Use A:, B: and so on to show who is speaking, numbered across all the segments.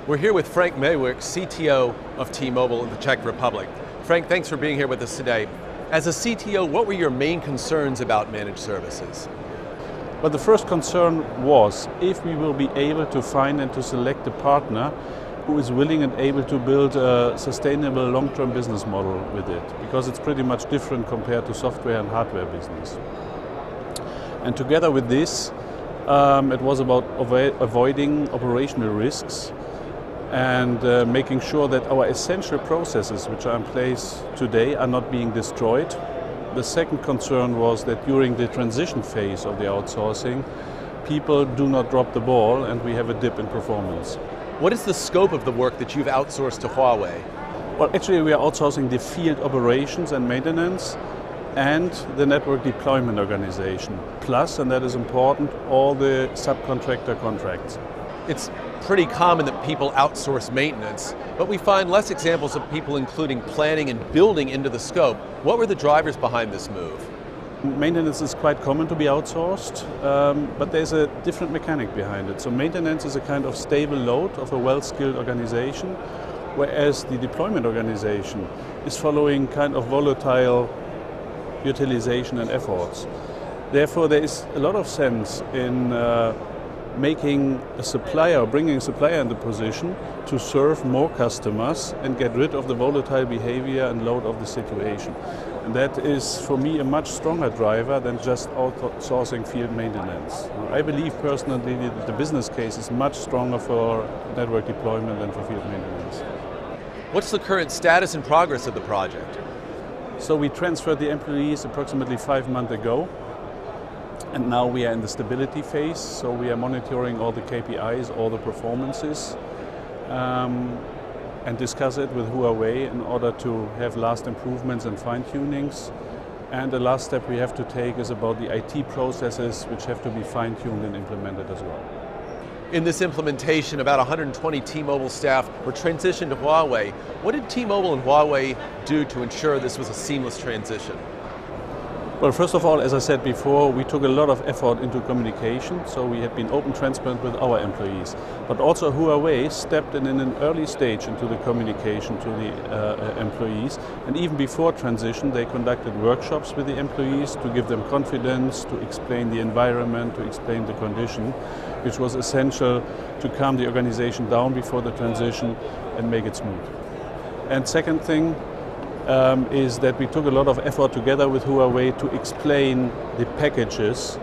A: We're here with Frank Meywerk, CTO of T-Mobile in the Czech Republic. Frank, thanks for being here with us today. As a CTO, what were your main concerns about managed services?
B: Well, the first concern was if we will be able to find and to select a partner who is willing and able to build a sustainable long-term business model with it, because it's pretty much different compared to software and hardware business. And together with this, it was about avoiding operational risks and making sure that our essential processes which are in place today are not being destroyed. The second concern was that during the transition phase of the outsourcing, people do not drop the ball and we have a dip in performance.
A: What is the scope of the work that you've outsourced to Huawei?
B: Well, actually we are outsourcing the field operations and maintenance and the network deployment organization. Plus, and that is important, all the subcontractor contracts.
A: It's pretty common that people outsource maintenance, but we find less examples of people including planning and building into the scope. What were the drivers behind this move?
B: Maintenance is quite common to be outsourced, but there's a different mechanic behind it. So maintenance is a kind of stable load of a well-skilled organization, whereas the deployment organization is following kind of volatile utilization and efforts. Therefore, there is a lot of sense in making a supplier, bringing a supplier in the position to serve more customers and get rid of the volatile behavior and load of the situation. And that is, for me, a much stronger driver than just outsourcing field maintenance. I believe personally that the business case is much stronger for network deployment than for field maintenance.
A: What's the current status and progress of the project?
B: So we transferred the employees approximately 5 months ago. And now we are in the stability phase, so we are monitoring all the KPIs, all the performances, and discuss it with Huawei in order to have last improvements and fine-tunings. And the last step we have to take is about the IT processes, which have to be fine-tuned and implemented as well.
A: In this implementation, about 120 T-Mobile staff were transitioned to Huawei. What did T-Mobile and Huawei do to ensure this was a seamless transition?
B: Well, first of all, as I said before, we took a lot of effort into communication, so we had been open, transparent with our employees. But also Huawei stepped in an early stage into the communication to the employees, and even before transition they conducted workshops with the employees to give them confidence, to explain the environment, to explain the condition, which was essential to calm the organization down before the transition and make it smooth. And second thing, is that we took a lot of effort together with Huawei to explain the packages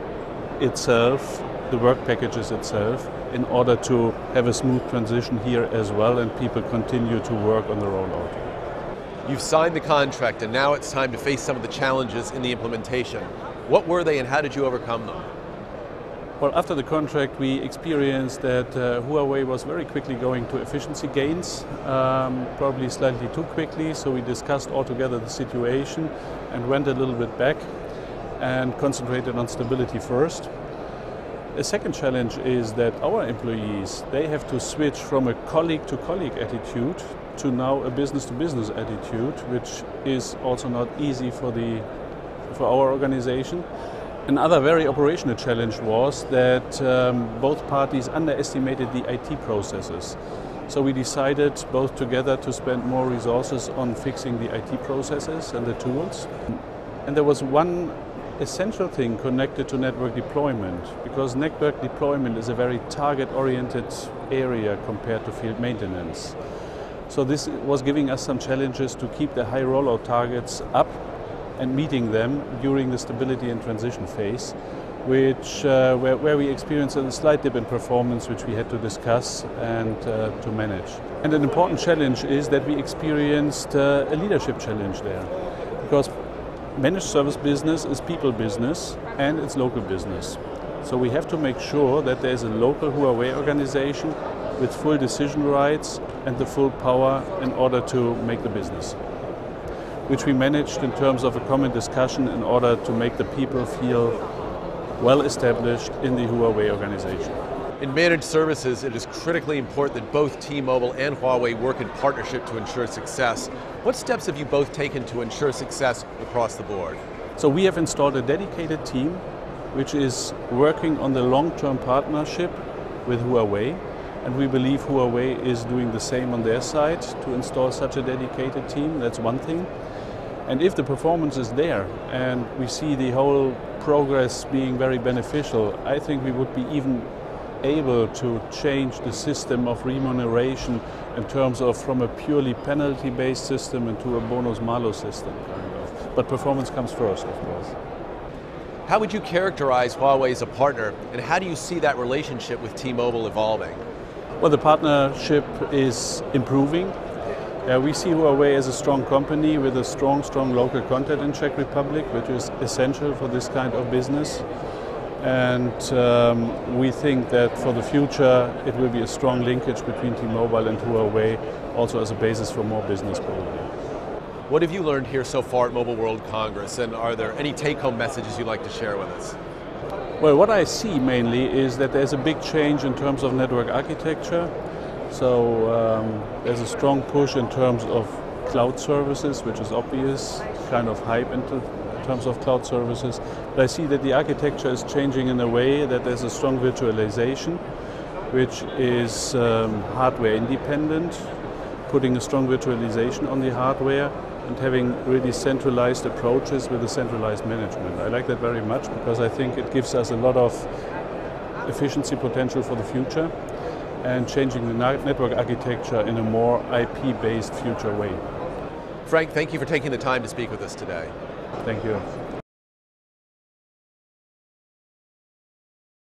B: itself, the work packages itself, in order to have a smooth transition here as well and people continue to work on the rollout.
A: You've signed the contract and now it's time to face some of the challenges in the implementation. What were they and how did you overcome them?
B: Well, after the contract, we experienced that Huawei was very quickly going to efficiency gains, probably slightly too quickly, so we discussed altogether the situation and went a little bit back and concentrated on stability first. A second challenge is that our employees, they have to switch from a colleague-to-colleague attitude to now a business-to-business attitude, which is also not easy for our organization. Another very operational challenge was that both parties underestimated the IT processes. So we decided both together to spend more resources on fixing the IT processes and the tools. And there was one essential thing connected to network deployment, because network deployment is a very target-oriented area compared to field maintenance. So this was giving us some challenges to keep the high rollout targets up and meeting them during the stability and transition phase, where we experienced a slight dip in performance, which we had to discuss and to manage. And an important challenge is that we experienced a leadership challenge there, because managed service business is people business and it's local business. So we have to make sure that there is a local Huawei organization with full decision rights and the full power in order to make the business, which we managed in terms of a common discussion in order to make the people feel well established in the Huawei organization.
A: In managed services, it is critically important that both T-Mobile and Huawei work in partnership to ensure success. What steps have you both taken to ensure success across the board?
B: So we have installed a dedicated team which is working on the long-term partnership with Huawei, And we believe Huawei is doing the same on their side to install such a dedicated team. That's one thing. And if the performance is there and we see the whole progress being very beneficial, I think we would be even able to change the system of remuneration in terms of from a purely penalty-based system into a bonus-malus system, kind of. But performance comes first, of course.
A: How would you characterize Huawei as a partner, and how do you see that relationship with T-Mobile evolving?
B: Well, the partnership is improving. We see Huawei as a strong company with a strong local content in Czech Republic, which is essential for this kind of business. And we think that for the future it will be a strong linkage between T-Mobile and Huawei, also as a basis for more business probably.
A: What have you learned here so far at Mobile World Congress, and are there any take-home messages you'd like to share with us?
B: Well, what I see mainly is that there's a big change in terms of network architecture. So there's a strong push in terms of cloud services, which is obvious, kind of hype in terms of cloud services. But I see that the architecture is changing in a way that there's a strong virtualization, which is hardware independent, putting a strong virtualization on the hardware and having really centralized approaches with a centralized management. I like that very much because I think it gives us a lot of efficiency potential for the future and changing the network architecture in a more IP-based future way.
A: Frank, thank you for taking the time to speak with us today.
B: Thank you.